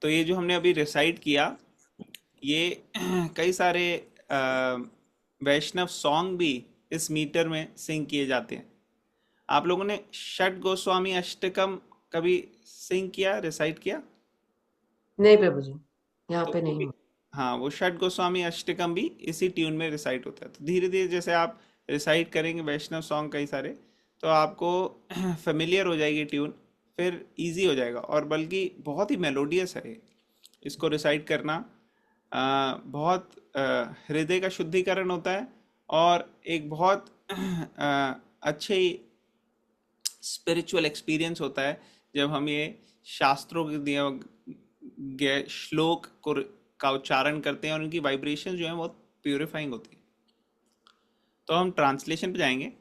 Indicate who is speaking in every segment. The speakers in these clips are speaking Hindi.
Speaker 1: तो ये जो हमने अभी रिसाइट किया, ये कई सारे वैष्णव सॉन्ग भी इस मीटर में सिंग किए जाते हैं। आप लोगों ने षट गोस्वामी अष्टकम कभी सिंग किया, रिसाइट किया?
Speaker 2: नहीं प्रभु जी, यहाँ
Speaker 1: तो
Speaker 2: पे
Speaker 1: वो
Speaker 2: नहीं
Speaker 1: भी,
Speaker 2: हुआ।
Speaker 1: हाँ, वो षट गोस्वामी अष्टकम भी इसी ट्यून में रिसाइट होता है। तो धीरे धीरे जैसे आप रिसाइट करेंगे वैष्णव सॉन्ग कई सारे, तो आपको फेमिलियर हो जाएगी ट्यून, फिर इजी हो जाएगा। और बल्कि बहुत ही मेलोडियस है ये। इसको रिसाइट करना बहुत हृदय का शुद्धिकरण होता है, और एक बहुत अच्छे स्पिरिचुअल एक्सपीरियंस होता है जब हम ये शास्त्रों के दिए गए श्लोक का उच्चारण करते हैं, और उनकी वाइब्रेशन जो है बहुत प्यूरिफाइंग होती है। तो हम ट्रांसलेशन पे जाएंगे।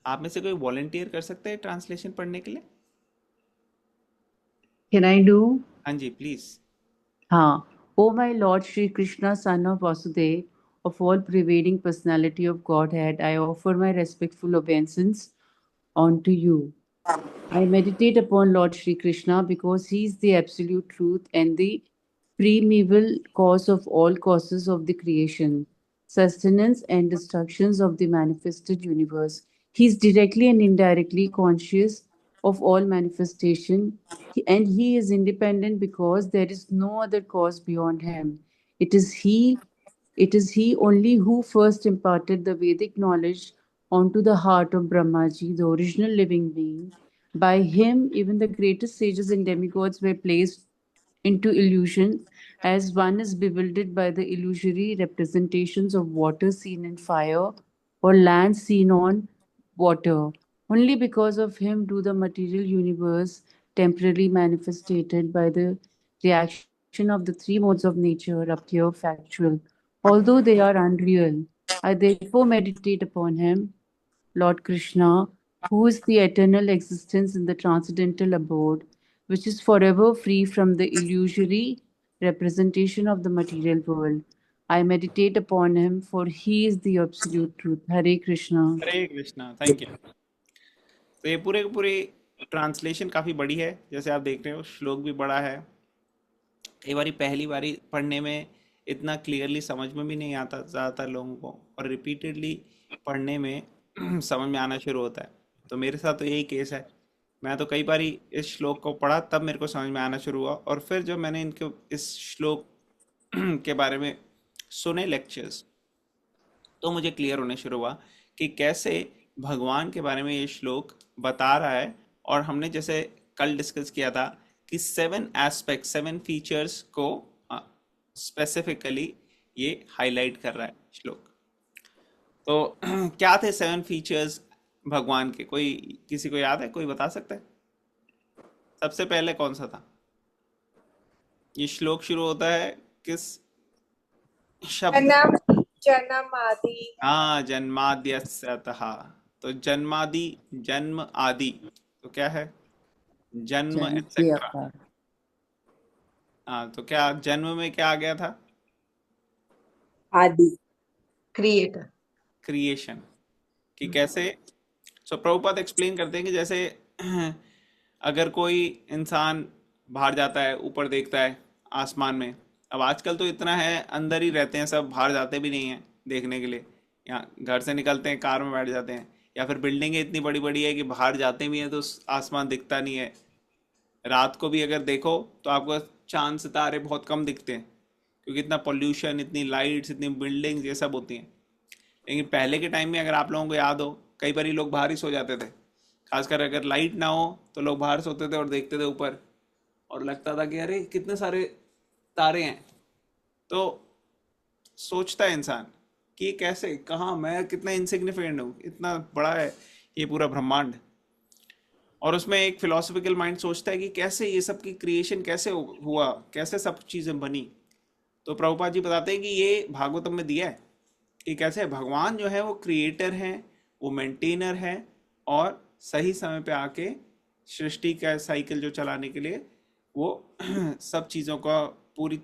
Speaker 1: आप में से कोई वॉलेंटियर कर सकते हैं ट्रांसलेशन पढ़ने के लिए?
Speaker 3: Can I do?
Speaker 1: हाँ जी, प्लीज।
Speaker 3: हाँ. O my Lord Shri Krishna, son of Vasudev, of all pervading personality of Godhead, I offer my respectful obeisance unto you. I meditate upon Lord Shri Krishna because he is the absolute truth and the primeval cause of all causes of the creation, sustenance and destructions of the manifested universe. He is directly and indirectly conscious of all manifestation, and he is independent because there is no other cause beyond him. It is he it is he only who first imparted the Vedic knowledge onto the heart of Brahmaji, the original living being. By him, even the greatest sages and demigods were placed into illusion, as one is bewildered by the illusory representations of water seen in fire or land seen on water. Only because of him do the material universe, temporarily manifested by the reaction of the three modes of nature, appear factual, although they are unreal. I therefore meditate upon him, Lord Krishna, who is the eternal existence in the transcendental abode, which is forever free from the illusory representation of the material world. I meditate upon him, for he is the absolute truth. Hare Krishna.
Speaker 1: Hare Krishna, thank you. तो ये पूरे की पूरी ट्रांसलेशन काफ़ी बड़ी है, जैसे आप देख रहे हो, श्लोक भी बड़ा है। कई बारी पहली बारी पढ़ने में इतना क्लियरली समझ में भी नहीं आता ज़्यादातर लोगों को, और रिपीटेडली पढ़ने में समझ में आना शुरू होता है। तो मेरे साथ तो यही केस है। मैं तो कई बारी इस श्लोक को पढ़ा, तब मेरे को समझ में आना शुरू हुआ, और फिर जब मैंने इनके इस श्लोक के बारे में सुने लेक्चर्स, तो मुझे क्लियर होने शुरू हुआ कि कैसे भगवान के बारे में ये श्लोक बता रहा है। और हमने जैसे कल डिस्कस किया था कि 7 एस्पेक्ट, 7 फीचर्स को स्पेसिफिकली ये हाईलाइट कर रहा है श्लोक। तो क्या थे 7 फीचर्स भगवान के? कोई, किसी को याद है? कोई बता सकता है? सबसे पहले कौन सा था? ये श्लोक शुरू होता है किस शब्द से?
Speaker 4: जन्म जन्म आदि।
Speaker 1: हाँ, जन्माद्यस्यतः। तो जन्मादि, जन्म आदि, तो क्या है? जन्म एक्सेट्रा।
Speaker 3: Janmati.
Speaker 1: हाँ, तो क्या जन्म में क्या आ गया था?
Speaker 4: आदि।
Speaker 2: क्रिएटर।
Speaker 1: क्रिएशन। कि कैसे? सो प्रभुपाद एक्सप्लेन करते हैं कि जैसे अगर कोई इंसान बाहर जाता है, ऊपर देखता है आसमान में। अब आजकल तो इतना है, अंदर ही रहते हैं सब, बाहर जाते भी नहीं हैं देखने के लिए। यहाँ घर से निकलते हैं, कार में बैठ जाते हैं, या फिर बिल्डिंगें इतनी बड़ी बड़ी है कि बाहर जाते भी हैं तो आसमान दिखता नहीं है। रात को भी अगर देखो तो आपको चांद सितारे बहुत कम दिखते हैं, क्योंकि इतना पोल्यूशन, इतनी लाइट्स, इतनी बिल्डिंग्स, ये सब होती हैं। लेकिन पहले के टाइम में अगर आप लोगों को याद हो, कई बार लोग बाहर ही सो जाते थे। खासकर अगर लाइट ना हो तो लोग बाहर सोते थे और देखते थे ऊपर, और लगता था कि अरे कितने सारे तारे हैं। तो सोचता है इंसान कि ये कैसे, कहाँ मैं कितना इनसिग्निफिकेंट हूँ, इतना बड़ा है ये पूरा ब्रह्मांड। और उसमें एक फिलोसफिकल माइंड सोचता है कि कैसे ये सब की क्रिएशन कैसे हुआ, कैसे सब चीज़ें बनी। तो प्रभुपाद जी बताते हैं कि ये भागवतम में दिया है कि कैसे भगवान जो है वो क्रिएटर हैं, वो मेंटेनर हैं, और सही समय पे आके सृष्टि का साइकिल जो चलाने के लिए वो सब चीज़ों का पूरी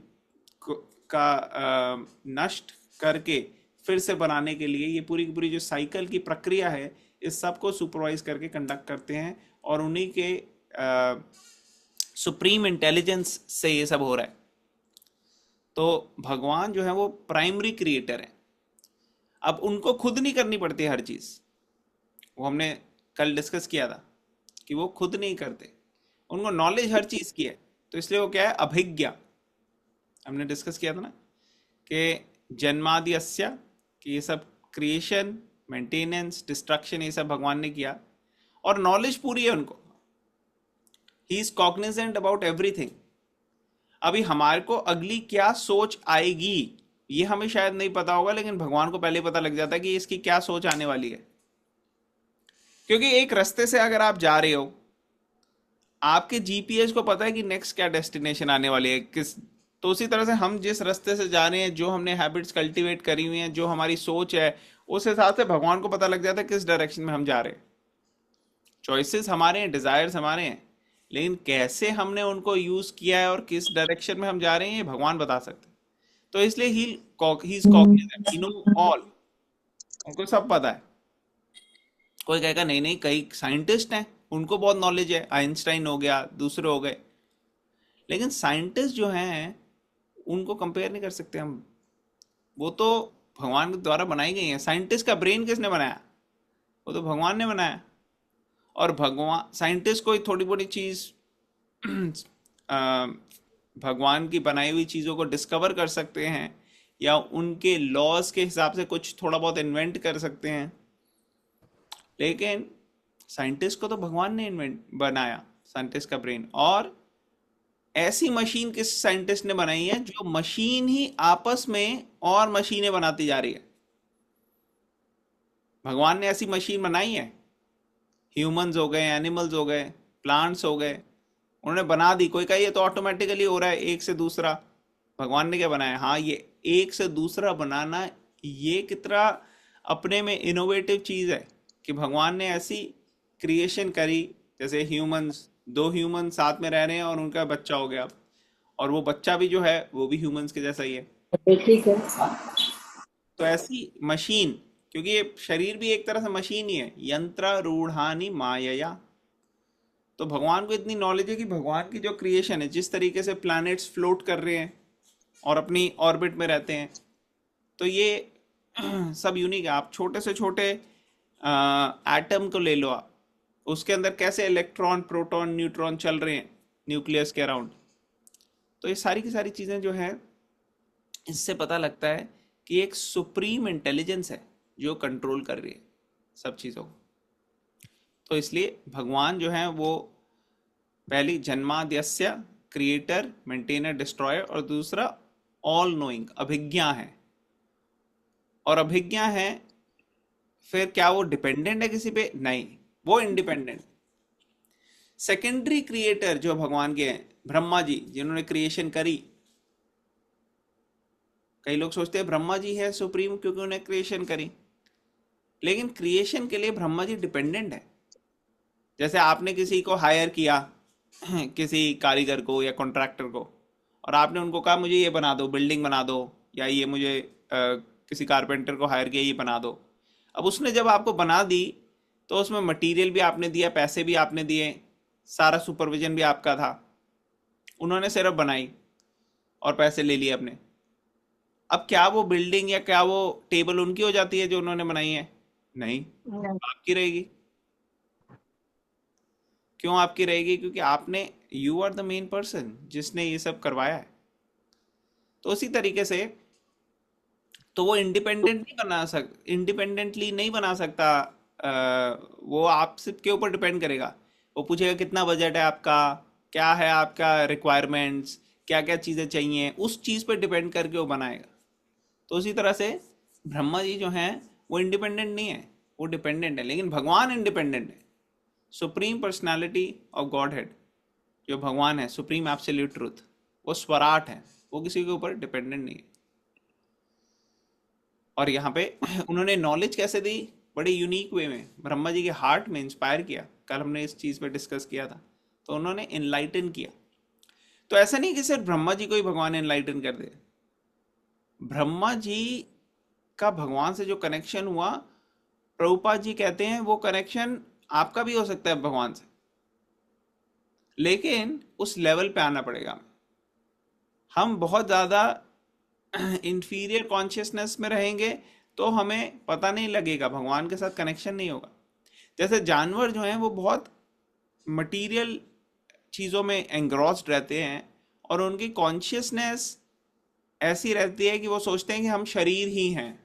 Speaker 1: का नष्ट करके फिर से बनाने के लिए ये पूरी की पूरी जो साइकिल की प्रक्रिया है, इस सब को सुपरवाइज करके कंडक्ट करते हैं। और उन्हीं के सुप्रीम इंटेलिजेंस से ये सब हो रहा है। तो भगवान जो है वो प्राइमरी क्रिएटर है। अब उनको खुद नहीं करनी पड़ती हर चीज, वो हमने कल डिस्कस किया था कि वो खुद नहीं करते, उनको नॉलेज हर चीज की है। तो इसलिए वो क्या है, अभिज्ञा। हमने डिस्कस किया था ना कि जन्माद्यस्य, कि ये सब क्रिएशन, मेंटेनेंस, डिस्ट्रक्शन, ये सब भगवान ने किया, और नॉलेज पूरी है उनको। He is Cognizant about everything. अभी हमारे को अगली क्या सोच आएगी ये हमें शायद नहीं पता होगा, लेकिन भगवान को पहले पता लग जाता है कि इसकी क्या सोच आने वाली है। क्योंकि एक रास्ते से अगर आप जा रहे हो, आपके जीपीएस को पता है कि नेक्स्ट क्या डेस्टिनेशन आने वाली है किस। तो उसी तरह से हम जिस रास्ते से जा रहे हैं, जो हमने हैबिट्स कल्टीवेट करी हुई हैं, जो हमारी सोच है, उस हिसाब से भगवान को पता लग जाता है किस डायरेक्शन में हम जा रहे हैं। चॉइसेस हमारे हैं, डिजायर्स हमारे हैं, लेकिन कैसे हमने उनको यूज किया है और किस डायरेक्शन में हम जा रहे हैं ये भगवान बता सकते हैं। तो इसलिए he is Cognizant, he know all, उनको सब पता है। कोई कहेगा नहीं नहीं, कई साइंटिस्ट हैं उनको बहुत नॉलेज है, आइंस्टाइन हो गया, दूसरे हो गए, लेकिन साइंटिस्ट जो हैं उनको कंपेयर नहीं कर सकते हम। वो तो भगवान के द्वारा बनाई गई हैं। साइंटिस्ट का ब्रेन किसने बनाया? वो तो भगवान ने बनाया। और भगवान, साइंटिस्ट कोई थोड़ी बड़ी चीज भगवान की बनाई हुई चीजों को डिस्कवर कर सकते हैं, या उनके लॉज के हिसाब से कुछ थोड़ा बहुत इन्वेंट कर सकते हैं, लेकिन साइंटिस्ट को तो भगवान ने इन्वेंट बनाया, साइंटिस्ट का ब्रेन। और ऐसी मशीन किस साइंटिस्ट ने बनाई है जो मशीन ही आपस में और मशीनें बनाती जा रही है? भगवान ने ऐसी मशीन बनाई है। ह्यूमंस हो गए, एनिमल्स हो गए, प्लांट्स हो गए, उन्होंने बना दी। कोई कहे ये तो ऑटोमेटिकली हो रहा है एक से दूसरा, भगवान ने क्या बनाया? हाँ, ये एक से दूसरा बनाना, ये कितना अपने में इनोवेटिव चीज है कि भगवान ने ऐसी क्रिएशन करी। जैसे ह्यूमंस, दो ह्यूमन साथ में रह रहे हैं और उनका बच्चा हो गया, और वो बच्चा भी जो है वो भी ह्यूमंस के जैसा ही है।
Speaker 2: ठीक है।
Speaker 1: तो ऐसी मशीन, क्योंकि ये शरीर भी एक तरह से मशीन ही है, यंत्र रूढ़ानी मायया। तो भगवान को इतनी नॉलेज है कि भगवान की जो क्रिएशन है, जिस तरीके से प्लैनेट्स फ्लोट कर रहे हैं और अपनी ऑर्बिट में रहते हैं, तो ये सब यूनिक है। आप छोटे से छोटे एटम को ले लो, आप उसके अंदर कैसे इलेक्ट्रॉन, प्रोटॉन, न्यूट्रॉन चल रहे हैं न्यूक्लियस के अराउंड। तो ये सारी की सारी चीज़ें जो है, इससे पता लगता है कि एक सुप्रीम इंटेलिजेंस है जो कंट्रोल कर रही है सब चीज़ों को। तो इसलिए भगवान जो है वो पहली जन्माद्यस्य, क्रिएटर, मेंटेनर, डिस्ट्रॉयर, और दूसरा ऑल नोइंग, अभिज्ञा है। और अभिज्ञा है, फिर क्या वो डिपेंडेंट है किसी पे? नहीं, वो इंडिपेंडेंट। सेकेंडरी क्रिएटर जो भगवान के हैं, ब्रह्मा जी जिन्होंने क्रिएशन करी। कई लोग सोचते हैं ब्रह्मा जी है सुप्रीम क्योंकि उन्हें क्रिएशन करी, लेकिन क्रिएशन के लिए ब्रह्मा जी डिपेंडेंट है। जैसे आपने किसी को हायर किया, किसी कारीगर को या कॉन्ट्रैक्टर को, और आपने उनको कहा मुझे ये बना दो, बिल्डिंग बना दो, या ये मुझे किसी कारपेंटर को हायर किया, ये बना दो। अब उसने जब आपको बना दी, तो उसमें मटेरियल भी आपने दिया, पैसे भी आपने दिए, सारा सुपरविजन भी आपका था। उन्होंने सिर्फ बनाई और पैसे ले लिए अपने। अब क्या वो बिल्डिंग या क्या वो टेबल उनकी हो जाती है जो उन्होंने बनाई है? नहीं, आपकी रहेगी। क्यों आपकी रहेगी? क्योंकि आपने, you are the main person जिसने ये सब करवाया है। तो उसी तरीके से तो वो इंडिपेंडेंटली नहीं बना सकता। वो आप सबके ऊपर डिपेंड करेगा। वो पूछेगा कितना बजट है आपका, क्या है आपका रिक्वायरमेंट्स, क्या क्या चीज़ें चाहिए, उस चीज़ पर डिपेंड करके वो बनाएगा। तो उसी तरह से ब्रह्मा जी जो हैं वो इंडिपेंडेंट नहीं है, वो डिपेंडेंट है। लेकिन भगवान इंडिपेंडेंट है। Supreme personality of God head जो भगवान है, सुप्रीम एब्सोल्यूट ट्रूथ, वो स्वराट है, वो किसी के ऊपर डिपेंडेंट नहीं है। और यहाँ पे उन्होंने नॉलेज कैसे दी? बड़े यूनिक वे में ब्रह्मा जी के हार्ट में इंस्पायर किया। कल हमने इस चीज़ पे डिस्कस किया था। तो उन्होंने इनलाइटन किया। तो ऐसा नहीं कि सिर्फ ब्रह्मा जी को ही भगवान इनलाइटन कर दे। ब्रह्मा जी का भगवान से जो कनेक्शन हुआ, प्रभुपाद जी कहते हैं वो कनेक्शन आपका भी हो सकता है भगवान से। लेकिन उस लेवल पे आना पड़ेगा। हम बहुत ज़्यादा इंफीरियर कॉन्शियसनेस में रहेंगे तो हमें पता नहीं लगेगा, भगवान के साथ कनेक्शन नहीं होगा। जैसे जानवर जो हैं वो बहुत मटेरियल चीज़ों में एंग्रॉस्ड रहते हैं और उनकी कॉन्शियसनेस ऐसी रहती है कि वो सोचते हैं कि हम शरीर ही हैं।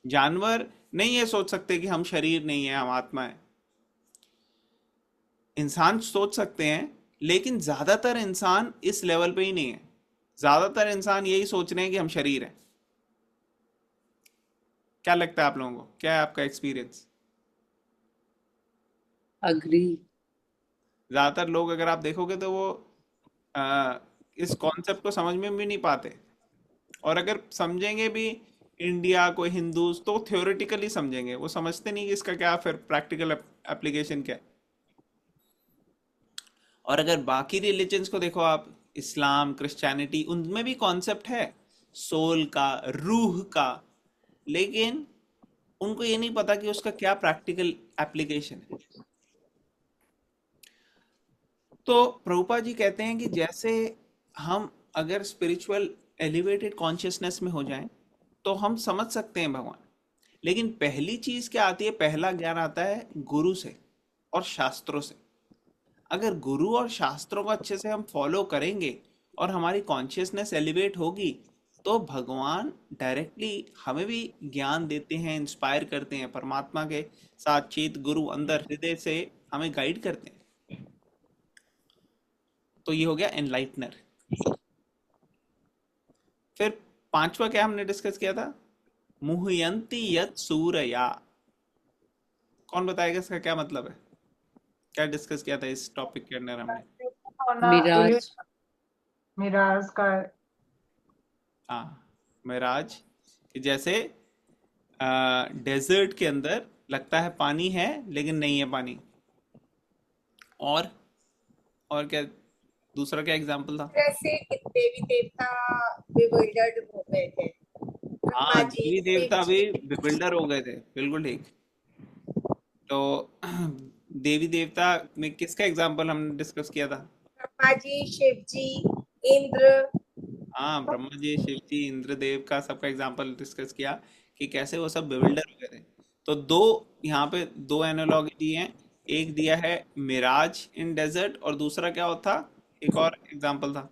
Speaker 1: जानवर नहीं ये सोच सकते कि हम शरीर नहीं है, हम आत्मा है। इंसान सोच सकते हैं, लेकिन ज़्यादातर इंसान इस लेवल पे ही नहीं है। ज़्यादातर इंसान यही सोच रहे हैं कि हम शरीर हैं। क्या लगता है आप लोगों को, क्या है आपका एक्सपीरियंस?
Speaker 3: अग्री।
Speaker 1: ज़्यादातर लोग अगर आप देखोगे तो वो इस कॉन्सेप्ट को समझ में भी नहीं पाते, और अगर समझेंगे भी इंडिया कोई हिंदूज तो थ्योरेटिकली समझेंगे, वो समझते नहीं कि इसका क्या फिर प्रैक्टिकल एप्लीकेशन क्या है। और अगर बाकी रिलीजन्स को देखो आप, इस्लाम, क्रिश्चियनिटी, उनमें भी कॉन्सेप्ट है सोल का, रूह का, लेकिन उनको ये नहीं पता कि उसका क्या प्रैक्टिकल एप्लीकेशन है। तो प्रभुपा जी कहते हैं कि जैसे हम अगर स्पिरिचुअल एलिवेटेड कॉन्शियसनेस में हो जाएं तो हम समझ सकते हैं भगवान। लेकिन पहली चीज क्या आती है, पहला ज्ञान आता है गुरु से और शास्त्रों से। अगर गुरु और शास्त्रों को अच्छे से हम फॉलो करेंगे और हमारी कॉन्शियसनेस एलिवेट होगी तो भगवान डायरेक्टली हमें भी ज्ञान देते हैं, इंस्पायर करते हैं। परमात्मा के साथ चेत गुरु अंदर हृदय से हमें गाइड करते हैं। तो ये हो गया एनलाइटनर। फिर पांचवा क्या हमने डिस्कस किया था, मुह्यंती यत सूरया। कौन बताएगा इसका क्या मतलब है? क्या डिस्कस किया था इस टॉपिक के अंदर हमने?
Speaker 4: होना
Speaker 3: मिराज।
Speaker 4: मिराज का
Speaker 1: हाँ, मिराज। कि जैसे डेजर्ट के अंदर लगता है पानी है लेकिन नहीं है पानी। और क्या, दूसरा क्या एग्जाम्पल था?
Speaker 4: तरह से देवी देवता bewildered हो गए थे,
Speaker 1: हाँ,
Speaker 4: ब्रह्मा जी,
Speaker 1: देवी
Speaker 4: शिव
Speaker 1: देवता भी
Speaker 4: जी।
Speaker 1: बिल्डर हो गए थे, बिल्कुल ठीक। तो देवी देवता में किसका एग्जाम्पल हमने डिस्कस किया था?
Speaker 4: ब्रह्मा जी, शिव जी, इंद्र।
Speaker 1: हाँ, ब्रह्मा जी, शिव जी, इंद्रदेव का सबका एग्जाम्पल डिस्कस किया कि कैसे वो सब बिल्डर हो गए थे। तो दो, यहाँ पे दो एनालॉगी दी हैं। एक दिया है मिराज इन डेजर्ट, और दूसरा क्या होता, एक और एग्जाम्पल था।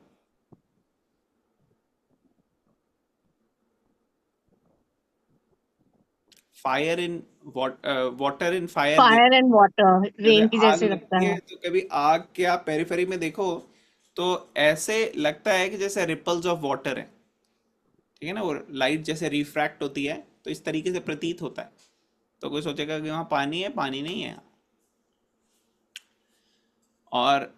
Speaker 1: Fire in water in fire.
Speaker 5: Fire and water,
Speaker 1: जैसे
Speaker 5: रेन की
Speaker 1: आग
Speaker 5: जैसे लगता
Speaker 1: लगती है
Speaker 5: है।
Speaker 1: तो कभी आग के आप पेरिफेरी में देखो तो ऐसे लगता है कि जैसे रिपल्स ऑफ वाटर है। ठीक है ना, वो लाइट जैसे रिफ्रैक्ट होती है तो इस तरीके से प्रतीत होता है। तो कोई सोचेगा कि वहाँ पानी है, पानी नहीं है। और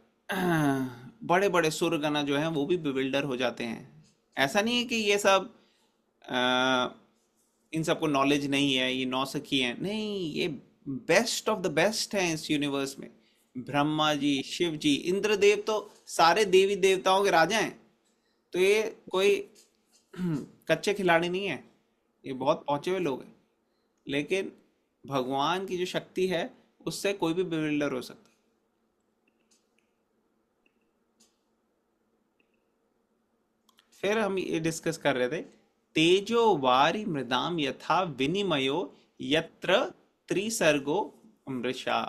Speaker 1: बड़े बड़े सुरगना जो हैं वो भी बिविल्डर हो जाते हैं। ऐसा नहीं है कि ये सब अ, इन सबको नॉलेज नहीं है, ये नौसिखी हैं, नहीं, ये बेस्ट ऑफ द बेस्ट हैं इस यूनिवर्स में। ब्रह्मा जी, शिव जी, इंद्रदेव तो सारे देवी देवताओं के राजा हैं। तो ये कोई कच्चे खिलाड़ी नहीं है, ये बहुत पहुंचे हुए लोग हैं। लेकिन भगवान की जो शक्ति है उससे कोई भी बिल्डर हो सकता है। फिर हम ये डिस्कस कर रहे थे, तेजो वारी मृदाम यथा विनिमयो यत्र त्रिसर्गो मृषा।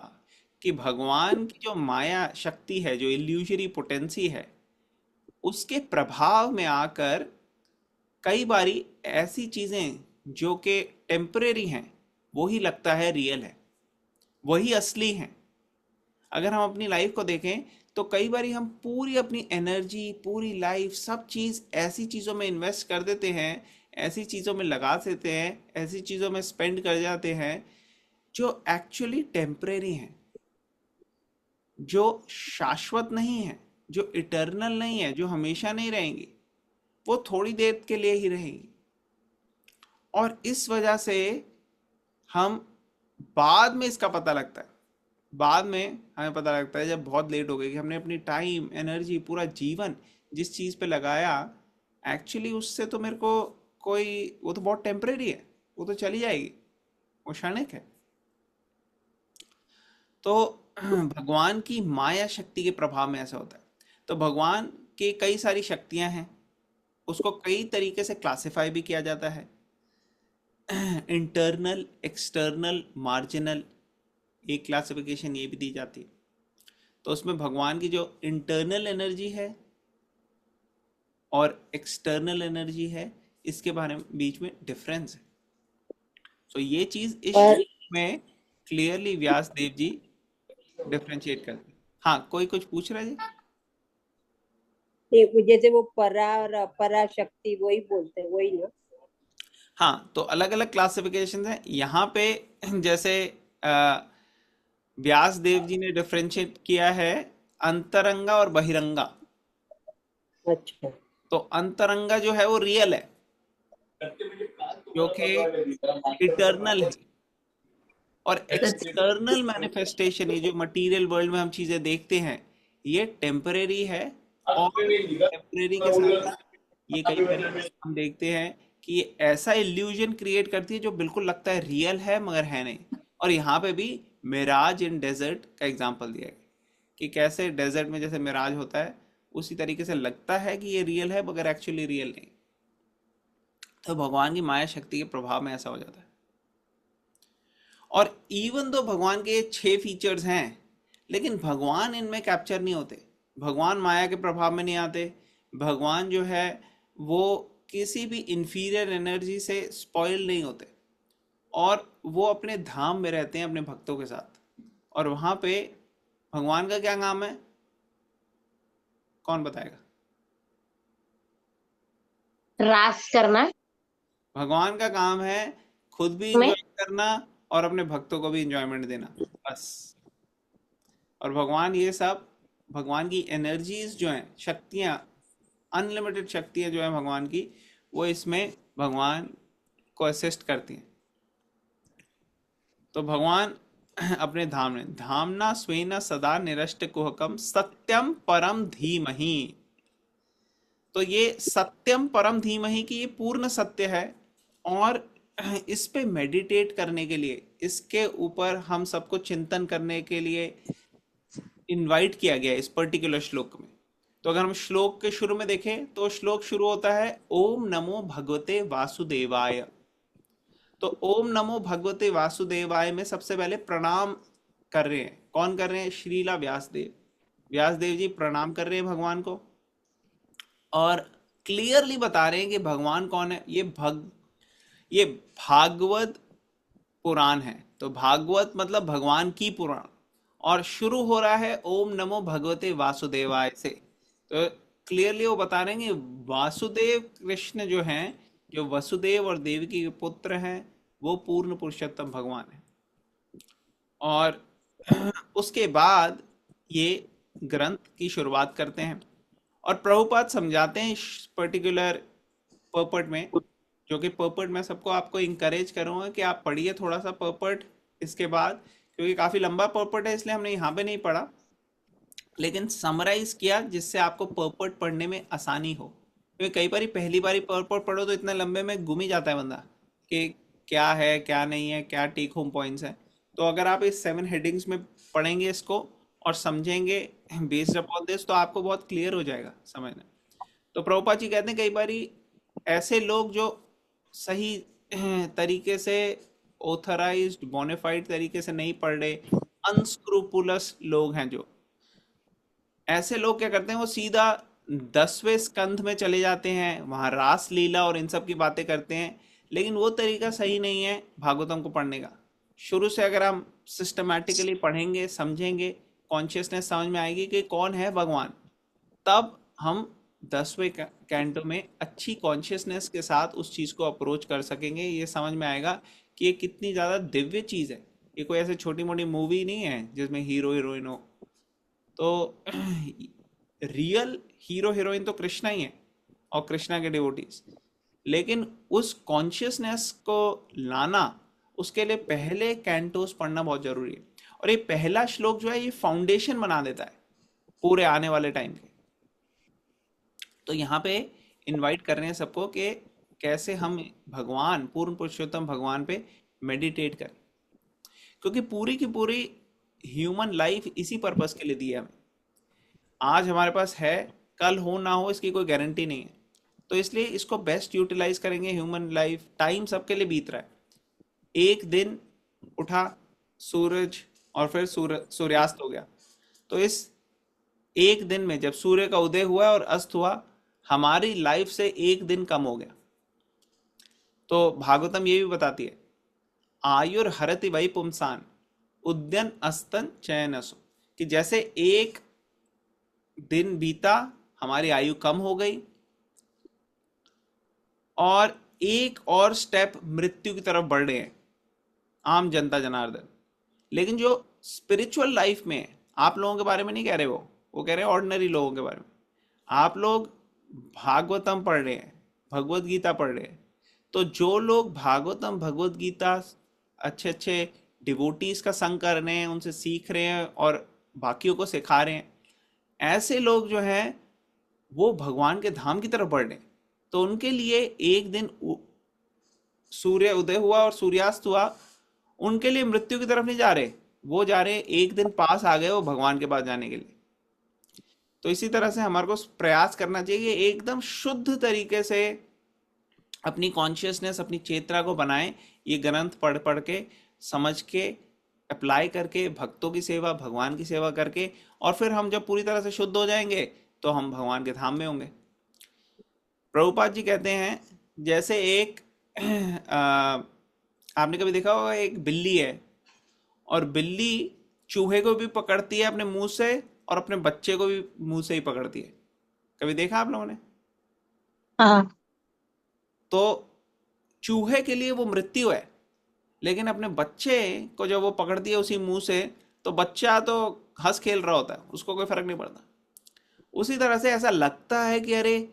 Speaker 1: कि भगवान की जो माया शक्ति है, जो इल्यूजरी पोटेंसी है, उसके प्रभाव में आकर कई बारी ऐसी चीजें जो कि टेम्परेरी हैं वही लगता है रियल है, वही असली हैं। अगर हम अपनी लाइफ को देखें तो कई बारी हम पूरी अपनी एनर्जी, पूरी लाइफ, सब चीज़ ऐसी चीज़ों में इन्वेस्ट कर देते हैं, ऐसी चीज़ों में लगा देते हैं, ऐसी चीज़ों में स्पेंड कर जाते हैं जो एक्चुअली टेम्परेरी हैं, जो शाश्वत नहीं है, जो इटर्नल नहीं है, जो हमेशा नहीं रहेंगी, वो थोड़ी देर के लिए ही रहेंगी। और इस वजह से हम बाद में इसका पता लगता है, बाद में हमें पता लगता है जब बहुत लेट हो गई कि हमने अपनी टाइम, एनर्जी, पूरा जीवन जिस चीज़ पे लगाया, एक्चुअली उससे तो मेरे को कोई, वो तो बहुत टेम्परेरी है, वो तो चली जाएगी, वो क्षणिक है। तो भगवान की माया शक्ति के प्रभाव में ऐसा होता है। तो भगवान के कई सारी शक्तियां हैं, उसको कई तरीके से क्लासिफाई भी किया जाता है, इंटरनल, एक्सटर्नल, मार्जिनल, एक क्लासिफिकेशन ये भी दी जाती है। तो उसमें भगवान की जो इंटरनल एनर्जी है और एक्सटर्नल एनर्जी है, इसके बारे में बीच में डिफरेंस है। तो ये चीज इस
Speaker 4: पर
Speaker 1: श्लोक में क्लियरली व्यास देव जी डिफरेंशिएट करते हैं। हाँ, कोई कुछ पूछ रहा है जी?
Speaker 4: जैसे वो परा और अपरा शक्ति वही बोलते हैं, वही ना?
Speaker 1: हाँ, तो अलग अलग क्लासिफिकेशन हैं यहाँ पे। जैसे अ, व्यास देव जी ने डिफरेंशिएट किया है अंतरंगा और बहिरंगा।
Speaker 4: अच्छा।
Speaker 1: तो अंतरंगा जो है वो रियल है, जो कि इटर्नल है, और
Speaker 3: सच
Speaker 1: एक्सटर्नल मैनिफेस्टेशन, ये जो मटेरियल वर्ल्ड में हम चीजें देखते हैं, ये टेम्परेरी है। और टेम्परेरी के साथ साथ ये कई बार हम देखते हैं कि ये ऐसा इल्यूजन क्रिएट करती है जो बिल्कुल लगता है रियल है मगर है नहीं। और यहाँ पे भी मिराज इन डेजर्ट का एग्जांपल दिया है कि कैसे डेजर्ट में जैसे मिराज होता है, उसी तरीके से लगता है कि ये रियल है मगर एक्चुअली रियल नहीं। तो भगवान की माया शक्ति के प्रभाव में ऐसा हो जाता है। और इवन तो भगवान के ये 6 फीचर्स हैं, लेकिन भगवान इनमें कैप्चर नहीं होते, भगवान माया के प्रभाव में नहीं आते। भगवान जो है वो किसी भी इंफीरियर एनर्जी से स्पॉइल नहीं होते, और वो अपने धाम में रहते हैं अपने भक्तों के साथ। और वहां पे भगवान का क्या काम है, कौन बताएगा?
Speaker 2: रास करना
Speaker 1: भगवान का काम है खुद भी
Speaker 2: में
Speaker 1: इंजॉय करना और अपने भक्तों को भी इंजॉयमेंट देना, बस। और भगवान ये सब, भगवान की एनर्जीज जो हैं, शक्तियां, अनलिमिटेड शक्तियां जो है भगवान की, वो इसमें भगवान को असिस्ट करती हैं। तो भगवान अपने धाम में, धामना स्वेना सदा निरष्ट कुहकम सत्यम परम धीमहि। तो ये सत्यम परम धीमहि की ये पूर्ण सत्य है। और इस पे मेडिटेट करने के लिए, इसके ऊपर हम सबको चिंतन करने के लिए इनवाइट किया गया है इस पर्टिकुलर श्लोक में। तो अगर हम श्लोक के शुरू में देखें तो श्लोक शुरू होता है ओम नमो भगवते वासुदेवाय। तो ओम नमो भगवते वासुदेवाय में सबसे पहले प्रणाम कर रहे हैं। कौन कर रहे हैं? श्रीला व्यासदेव। व्यासदेव जी प्रणाम कर रहे हैं भगवान को, और क्लियरली बता रहे हैं कि भगवान कौन है। ये भागवत पुराण है। तो भागवत मतलब भगवान की पुराण, और शुरू हो रहा है ओम नमो भगवते वासुदेवाय से। तो क्लियरली वो बता रहे हैं कि वासुदेव कृष्ण जो हैं, जो वसुदेव और देवकी के पुत्र हैं, वो पूर्ण पुरुषोत्तम भगवान है। और उसके बाद ये ग्रंथ की शुरुआत करते हैं, और प्रभुपाद समझाते हैं इस पर्टिकुलर पर्पट में, जो कि पर्पट मैं सबको आपको इंकरेज करूंगा कि आप पढ़िए थोड़ा सा पर्पट इसके बाद, क्योंकि काफी लंबा पर्पट है इसलिए हमने यहाँ पे नहीं पढ़ा, लेकिन समराइज किया जिससे आपको पर्पट पढ़ने में आसानी हो। क्योंकि कई बार पहली बारी पर्पट पढ़ो तो इतने लंबे में गुम ही जाता है बंदा कि क्या है क्या नहीं है, क्या टेक होम पॉइंट्स हैं। तो अगर आप इस 7 हेडिंग्स में पढ़ेंगे इसको और समझेंगे बेस्ड अपॉन दिस, तो आपको बहुत क्लियर हो जाएगा समझना। तो प्रभुपाद जी कहते हैं कई बारी ऐसे लोग जो सही तरीके से ऑथराइज्ड बोनेफाइड तरीके से नहीं पढ़ रहे, अनस्क्रूपुलस लोग हैं, जो ऐसे लोग क्या करते हैं, वो सीधा 10वें स्कंध में चले जाते हैं, वहां रास लीला और इन सब की बातें करते हैं। लेकिन वो तरीका सही नहीं है भागवतम को पढ़ने का। शुरू से अगर हम सिस्टमैटिकली पढ़ेंगे, समझेंगे, कॉन्शियसनेस समझ में आएगी कि कौन है भगवान, तब हम 10वें कैंटो में अच्छी कॉन्शियसनेस के साथ उस चीज को अप्रोच कर सकेंगे। ये समझ में आएगा कि ये कितनी ज्यादा दिव्य चीज है। ये कोई ऐसे छोटी मोटी मूवी नहीं है जिसमें हीरो हीरोइन हो। तो रियल हीरो हीरोइन तो कृष्णा ही है और कृष्णा के डिवोटीज। लेकिन उस कॉन्शियसनेस को लाना, उसके लिए पहले कैंटोस पढ़ना बहुत जरूरी है। और ये पहला श्लोक जो है ये फाउंडेशन बना देता है पूरे आने वाले टाइम के। तो यहाँ पे इनवाइट कर रहे हैं सबको कि कैसे हम भगवान, पूर्ण पुरुषोत्तम भगवान पे मेडिटेट करें। क्योंकि पूरी की पूरी ह्यूमन लाइफ इसी पर्पस के लिए दी है हमें। आज हमारे पास है, कल हो ना हो इसकी कोई गारंटी नहीं है। तो इसलिए इसको बेस्ट यूटिलाइज करेंगे। ह्यूमन लाइफ टाइम सबके लिए बीत रहा है। एक दिन उठा सूरज और फिर सूर्यास्त हो गया। तो इस एक दिन में जब सूर्य का उदय हुआ और अस्त हुआ, हमारी लाइफ से एक दिन कम हो गया। तो भागवतम ये भी बताती है, आयुर हरति वै पुंसान उद्यन अस्तन चयनसु, कि जैसे एक दिन बीता हमारी आयु कम हो गई और एक और स्टेप मृत्यु की तरफ बढ़ रहे हैं आम जनता जनार्दन। लेकिन जो स्पिरिचुअल लाइफ में है, आप लोगों के बारे में नहीं कह रहे, वो कह रहे हैं ऑर्डिनरी लोगों के बारे में। आप लोग भागवतम पढ़ रहे हैं, भगवत गीता पढ़ रहे हैं। तो जो लोग भागवतम भगवत गीता अच्छे अच्छे डिवोटीज का संग कर रहे हैं, उनसे सीख रहे हैं और बाकियों को सिखा रहे हैं, ऐसे लोग जो हैं वो भगवान के धाम की तरफ बढ़ रहे हैं। तो उनके लिए एक दिन सूर्य उदय हुआ और सूर्यास्त हुआ, उनके लिए मृत्यु की तरफ नहीं जा रहे, वो जा रहे एक दिन पास आ गए वो भगवान के पास जाने के लिए। तो इसी तरह से हमारे को प्रयास करना चाहिए कि एकदम शुद्ध तरीके से अपनी कॉन्शियसनेस, अपनी चेतना को बनाएं। ये ग्रंथ पढ़ पढ़ के, समझ के, अप्लाई करके, भक्तों की सेवा, भगवान की सेवा करके, और फिर हम जब पूरी तरह से शुद्ध हो जाएंगे तो हम भगवान के धाम में होंगे। प्रभुपाद जी कहते हैं, जैसे एक आपने कभी देखा होगा, एक बिल्ली है और बिल्ली चूहे को भी पकड़ती है अपने मुंह से और अपने बच्चे को भी मुंह से ही पकड़ती है। कभी देखा आप लोगों ने?
Speaker 2: हाँ।
Speaker 1: तो चूहे के लिए वो मृत्यु है, लेकिन अपने बच्चे को जब वो पकड़ती है उसी मुंह से, तो बच्चा तो हंस खेल रहा होता है, उसको कोई फर्क नहीं पड़ता। उसी तरह से ऐसा लगता है कि अरे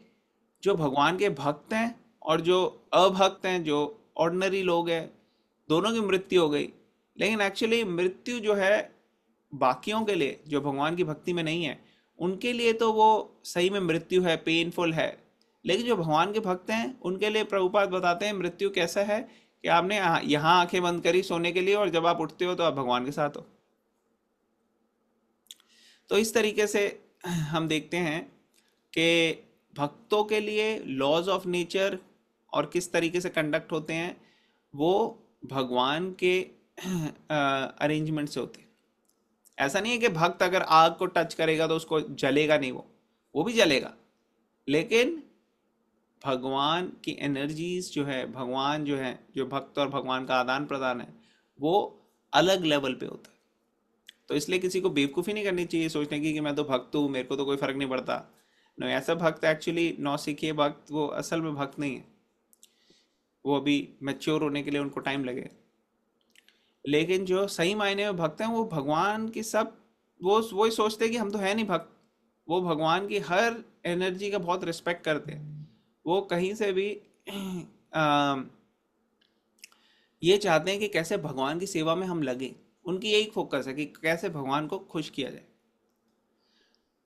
Speaker 1: जो भगवान के भक्त हैं और जो अभक्त हैं, जो ऑर्डिनरी लोग हैं, दोनों की मृत्यु हो गई। लेकिन एक्चुअली मृत्यु जो है बाकियों के लिए, जो भगवान की भक्ति में नहीं है, उनके लिए तो वो सही में मृत्यु है, पेनफुल है। लेकिन जो भगवान के भक्त हैं उनके लिए प्रभुपाद बताते हैं मृत्यु कैसा है, कि आपने यहाँ आंखें बंद करी सोने के लिए और जब आप उठते हो तो आप भगवान के साथ हो। तो इस तरीके से हम देखते हैं कि भक्तों के लिए लॉज ऑफ नेचर और किस तरीके से कंडक्ट होते हैं वो भगवान के अरेंजमेंट से होते हैं। ऐसा नहीं है कि भक्त अगर आग को टच करेगा तो उसको जलेगा नहीं, वो भी जलेगा, लेकिन भगवान की एनर्जीज जो है, भगवान जो है, जो भक्त और भगवान का आदान प्रदान है, वो अलग लेवल पे होता है। तो इसलिए किसी को बेवकूफ़ी नहीं करनी चाहिए सोचने की कि मैं तो भक्त हूँ, मेरे को तो कोई फर्क नहीं पड़ता। नो, ऐसा भक्त एक्चुअली नौसिखिए भक्त, वो असल में भक्त नहीं है, वो अभी मैच्योर होने के लिए उनको टाइम लगेगा। लेकिन जो सही मायने में भक्त हैं वो भगवान की सब, वो वही सोचते हैं कि हम तो है नहीं भक्त, वो भगवान की हर एनर्जी का बहुत रिस्पेक्ट करते हैं। वो कहीं से भी ये चाहते हैं कि कैसे भगवान की सेवा में हम लगे, उनकी यही फोकस है कि कैसे भगवान को खुश किया जाए।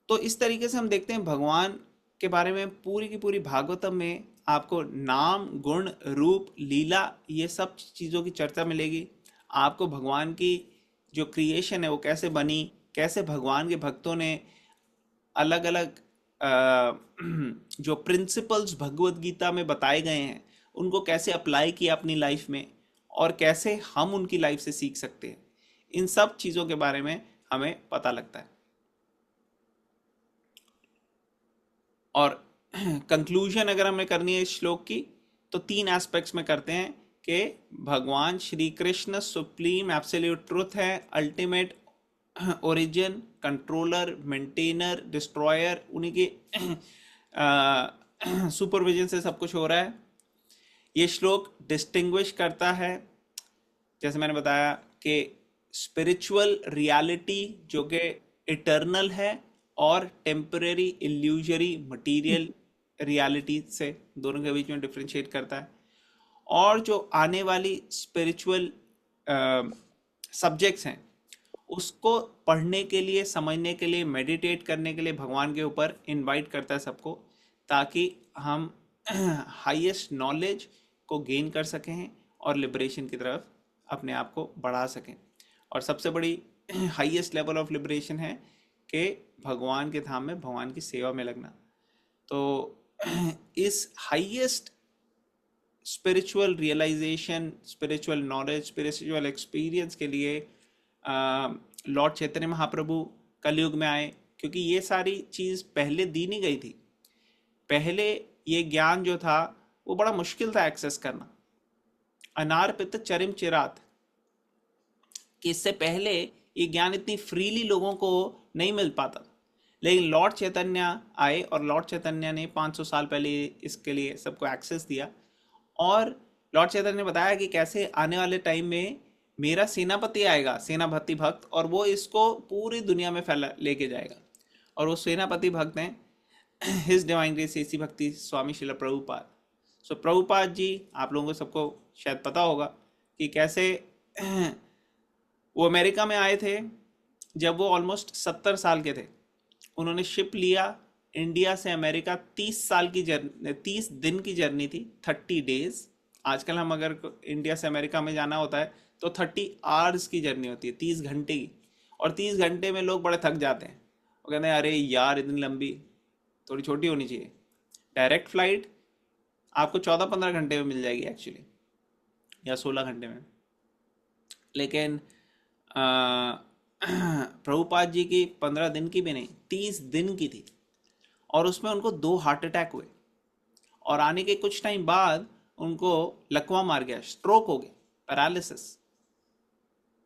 Speaker 1: तो इस तरीके से हम देखते हैं भगवान के बारे में पूरी की पूरी भागवतम में आपको नाम, गुण, रूप, लीला, ये सब चीज़ों की चर्चा मिलेगी। आपको भगवान की जो क्रिएशन है वो कैसे बनी, कैसे भगवान के भक्तों ने अलग अलग जो प्रिंसिपल्स भगवत गीता में बताए गए हैं उनको कैसे अप्लाई किया अपनी लाइफ में, और कैसे हम उनकी लाइफ से सीख सकते हैं। इन सब चीज़ों के बारे में हमें पता लगता है। और कंक्लूजन अगर हमें करनी है इस श्लोक की, तो 3 एस्पेक्ट्स में करते हैं कि भगवान Shri Krishna supreme absolute truth है, ultimate origin, controller, maintainer, destroyer, उन्हीं के सुपरविजन से सब कुछ हो रहा है। ये श्लोक डिस्टिंग्विश करता है, जैसे मैंने बताया, कि स्पिरिचुअल रियलिटी जो कि इटर्नल है और टेम्परेरी इल्यूजरी मटीरियल रियलिटी से, दोनों के बीच में डिफ्रेंशिएट करता है। और जो आने वाली स्पिरिचुअल सब्जेक्ट्स हैं उसको पढ़ने के लिए, समझने के लिए, मेडिटेट करने के लिए भगवान के ऊपर इनवाइट करता है सबको, ताकि हम हाईएस्ट नॉलेज को गेन कर सकें और लिबरेशन की तरफ अपने आप को बढ़ा सकें। और सबसे बड़ी हाईएस्ट लेवल ऑफ लिबरेशन है कि भगवान के धाम में भगवान की सेवा में लगना। तो इस highest spiritual realization, spiritual knowledge, spiritual experience के लिए लॉर्ड चैतन्य महाप्रभु कलयुग में आए, क्योंकि ये सारी चीज़ पहले दी नहीं गई थी। पहले ये ज्ञान जो था वो बड़ा मुश्किल था एक्सेस करना, अनार्पित चरिम चिरात, कि इससे पहले ये ज्ञान इतनी फ्रीली लोगों को नहीं मिल पाता। लेकिन लॉर्ड चैतन्य आए और लॉर्ड चैतन्य ने 500 साल पहले इसके लिए सबको एक्सेस दिया। और लॉर्ड चैतन्य ने बताया कि कैसे आने वाले टाइम में मेरा सेनापति आएगा, सेनापति भक्त, और वो इसको पूरी दुनिया में फैला लेके जाएगा। और वो सेनापति भक्त हैं हिज डिवाइन ग्रेस एसी भक्ति स्वामी श्रील प्रभुपाद। सो प्रभुपाद जी, आप लोगों को सबको शायद पता होगा कि कैसे वो अमेरिका में आए थे जब वो ऑलमोस्ट 70 साल के थे। उन्होंने शिप लिया इंडिया से अमेरिका, 30 साल की जर्नी, 30 दिन की जर्नी थी, 30 डेज। आजकल हम अगर इंडिया से अमेरिका में जाना होता है तो 30 आवर्स की जर्नी होती है, 30 घंटे की। और 30 घंटे में लोग बड़े थक जाते हैं, वो कहते हैं अरे यार इतनी लंबी, थोड़ी छोटी होनी चाहिए। डायरेक्ट फ्लाइट आपको 14-15 घंटे में मिल जाएगी एक्चुअली, या 16 घंटे में। लेकिन प्रभुपाद जी की 15 दिन की भी नहीं, 30 दिन की थी। और उसमें उनको 2 हार्ट अटैक हुए, और आने के कुछ टाइम बाद उनको लकवा मार गया, स्ट्रोक हो गया, पैरालिसिस।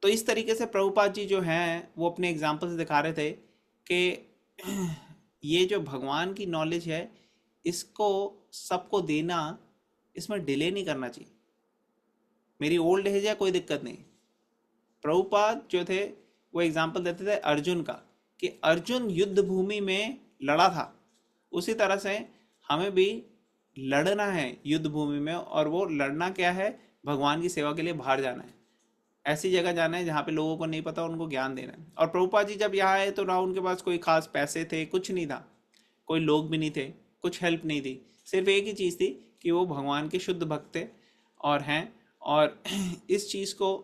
Speaker 1: तो इस तरीके से प्रभुपाद जी जो हैं वो अपने एग्जाम्पल से दिखा रहे थे कि ये जो भगवान की नॉलेज है इसको सबको देना, इसमें डिले नहीं करना चाहिए। मेरी ओल्ड एज है, कोई दिक्कत नहीं। प्रभुपाद जो थे वो एग्जाम्पल देते थे अर्जुन का, कि अर्जुन युद्ध भूमि में लड़ा था, उसी तरह से हमें भी लड़ना है युद्ध भूमि में। और वो लड़ना क्या है, भगवान की सेवा के लिए बाहर जाना है, ऐसी जगह जाना है जहाँ पे लोगों को नहीं पता, उनको ज्ञान देना है। और प्रभुपाद जी जब यहाँ आए तो ना उनके पास कोई खास पैसे थे, कुछ नहीं था, कोई लोग भी नहीं थे, कुछ हेल्प नहीं थी। सिर्फ एक ही चीज़ थी कि वो भगवान के शुद्ध भक्त थे और हैं, और इस चीज़ को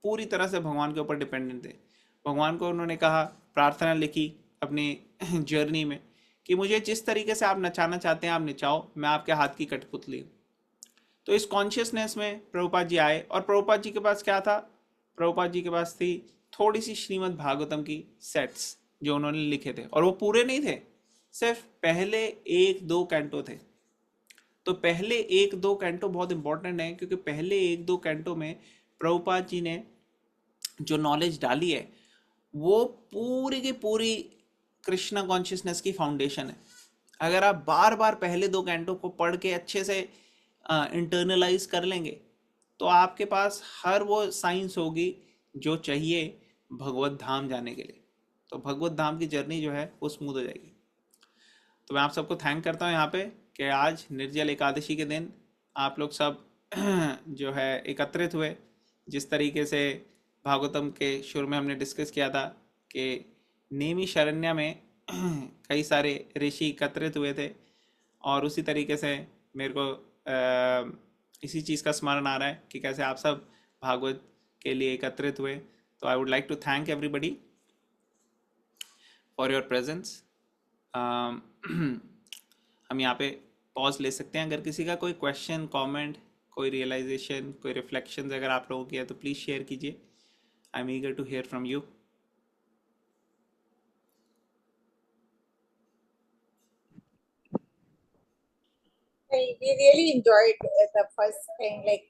Speaker 1: पूरी तरह से भगवान के ऊपर डिपेंडेंट थे। भगवान को उन्होंने कहा, प्रार्थना लिखी अपनी जर्नी में कि मुझे जिस तरीके से आप नचाना चाहते हैं आप नचाओ, मैं आपके हाथ की कठपुतली हूँ। तो इस कॉन्शियसनेस में प्रभुपाद जी आए। और प्रभुपाद जी के पास क्या था, प्रभुपाद जी के पास थी थोड़ी सी श्रीमद् भागवतम की सेट्स जो उन्होंने लिखे थे, और वो पूरे नहीं थे, सिर्फ पहले 1-2 कैंटो थे। तो पहले 1-2 कैंटो बहुत इंपॉर्टेंट है, क्योंकि पहले 1-2 कैंटो में प्रभुपाद जी ने जो नॉलेज डाली है वो पूरी की पूरी कृष्णा कॉन्शियसनेस की फाउंडेशन है। अगर आप बार बार पहले 2 कैंटो को पढ़ के अच्छे से इंटरनलाइज कर लेंगे तो आपके पास हर वो साइंस होगी जो चाहिए भगवत धाम जाने के लिए। तो भगवत धाम की जर्नी जो है वो स्मूथ हो जाएगी। तो मैं आप सबको थैंक करता हूँ यहाँ पे कि आज निर्जल एकादशी के दिन आप लोग सब जो है एकत्रित हुए। जिस तरीके से भागवतम के शुरू में हमने डिस्कस किया था कि नेमी शरण्या में कई सारे ऋषि एकत्रित हुए थे, और उसी तरीके से मेरे को इसी चीज़ का स्मरण आ रहा है कि कैसे आप सब भागवत के लिए एकत्रित हुए। तो I would like to thank everybody for your presence. हम यहाँ पे पॉज ले सकते हैं। अगर किसी का कोई क्वेश्चन, कमेंट, कोई रियलाइजेशन, कोई रिफ्लेक्शंस अगर आप लोगों की है तो प्लीज़ शेयर कीजिए। I am eager to hear from you.
Speaker 4: We really enjoyed the first thing, like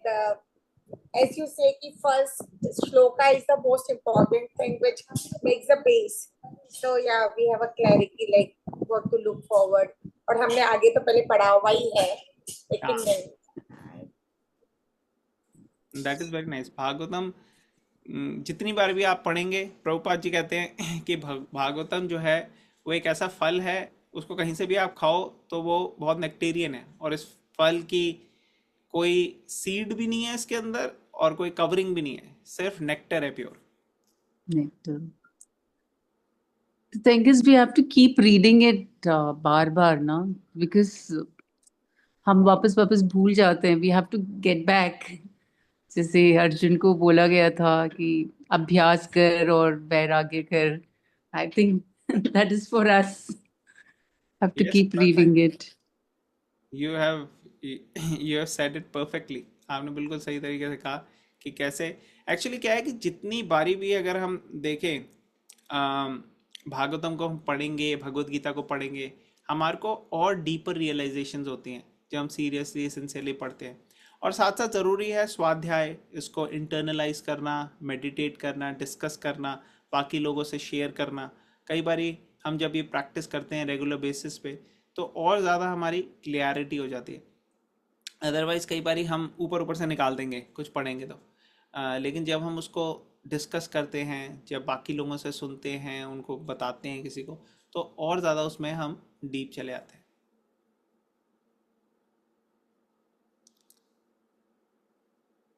Speaker 4: as you say, कि first shloka is the most important thing which makes the base. So yeah, we have a clarity like what to look forward. और हमने आगे तो पहले पढ़ा हुआ ही है, लेकिन नहीं।
Speaker 1: That is very nice. Bhagavatam जितनी बार भी आप पढ़ेंगे, प्रभुपाद जी कहते हैं कि भागवतम जो है वो एक ऐसा फल है, उसको कहीं से भी आप खाओ तो वो बहुत नेक्टेरियन है, और इस फल की कोई सीड भी नहीं है इसके अंदर और कोई कवरिंग भी नहीं है, सिर्फ नेक्टर है, pure
Speaker 3: nectar. The thing is, we have to keep reading it बार बार ना, because हम वापस भूल जाते हैं. We have to get back. जैसे अर्जुन को बोला गया था कि अभ्यास कर और वैराग्य कर. I think that is for us. Have to
Speaker 1: Yes,
Speaker 3: keep
Speaker 1: perfect.
Speaker 3: reading it.
Speaker 1: You have you have said it perfectly. आपने बिल्कुल सही तरीके से कहा कि कैसे एक्चुअली क्या है कि जितनी बारी भी अगर हम देखें भागवतम को हम पढ़ेंगे, भगवत गीता को पढ़ेंगे, हमारे को और डीपर रियलाइजेशंस होती हैं जब हम सीरियसली सिंसियरली पढ़ते हैं. और साथ साथ ज़रूरी है स्वाध्याय, इसको इंटरनलाइज करना, मेडिटेट करना, डिस्कस करना, बाकी लोगों से शेयर करना. कई बारी हम जब ये प्रैक्टिस करते हैं रेगुलर बेसिस पे तो और ज़्यादा हमारी क्लियरिटी हो जाती है. अदरवाइज कई बारी हम ऊपर ऊपर से निकाल देंगे कुछ पढ़ेंगे तो लेकिन जब हम उसको डिस्कस करते हैं, जब बाकी लोगों से सुनते हैं, उनको बताते हैं किसी को, तो और ज़्यादा उसमें हम डीप चले आते हैं.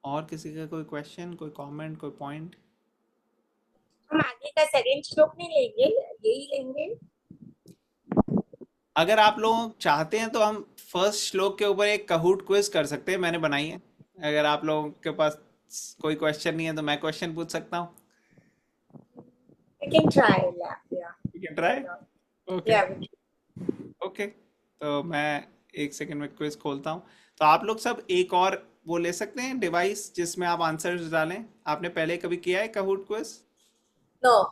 Speaker 1: और किसी का कोई क्वेश्चन, कोई कमेंट, कोई पॉइंट?
Speaker 4: हम आगे का सेकंड श्लोक नहीं लेंगे, यही लेंगे.
Speaker 1: अगर आप लोग चाहते हैं तो हम फर्स्ट श्लोक के ऊपर एक कहूट क्विज कर सकते हैं, मैंने बनाई है. अगर आप लोगों के पास कोई क्वेश्चन नहीं है तो मैं क्वेश्चन पूछ सकता हूँ.
Speaker 4: We can try. Yeah.
Speaker 1: You can try? Okay.
Speaker 4: Yeah.
Speaker 1: Okay, तो मैं एक सेकंड में क्विज खोलता हूँ. तो आप लोग सब एक और वो ले सकते हैं डिवाइस जिसमें आप आंसर्स डालें. आपने पहले कभी किया है कहूट क्विज?
Speaker 4: No.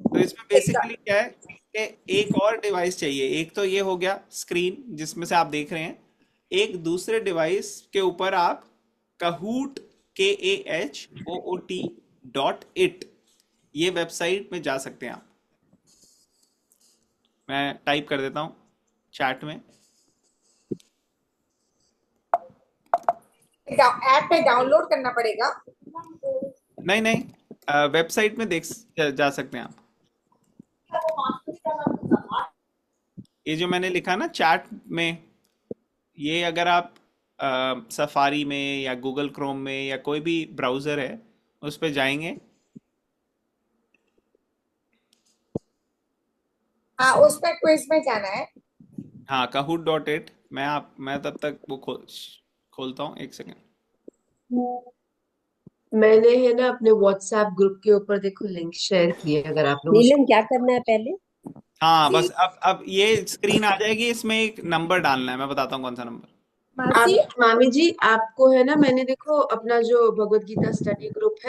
Speaker 1: तो इसमें बेसिकली क्या है कि एक और डिवाइस चाहिए. एक तो ये हो गया स्क्रीन जिसमें से आप देख रहे हैं, एक दूसरे डिवाइस के ऊपर आप कहूट KAHOOT.it ये वेबसाइट में जा सकते हैं. आप, मैं टाइप कर देता हूँ चैट में.
Speaker 4: ऐप पे डाउनलोड करना पड़ेगा.
Speaker 1: नहीं नहीं, वेबसाइट में जा सकते हैं आप. ये जो मैंने लिखा ना चैट में, ये अगर आप सफारी में या गूगल क्रोम में या कोई भी ब्राउज़र है उस पर जाएंगे.
Speaker 4: हाँ, उस पे क्विज में जाना है.
Speaker 1: हाँ, kahoot.it. मैं तब तक वो खोलता हूँ, एक सेकेंड.
Speaker 5: मैंने है ना अपने व्हाट्सएप ग्रुप के ऊपर देखो लिंक शेयर किए, अगर आप लोग
Speaker 6: नीलम क्या करना है पहले?
Speaker 1: हाँ बस अब ये स्क्रीन आ जाएगी, इसमें एक नंबर डालना है. मैं बताता हूँ कौन सा नंबर.
Speaker 4: मासी,
Speaker 5: मामी जी आपको है ना, मैंने देखो अपना जो भगवत गीता स्टडी ग्रुप है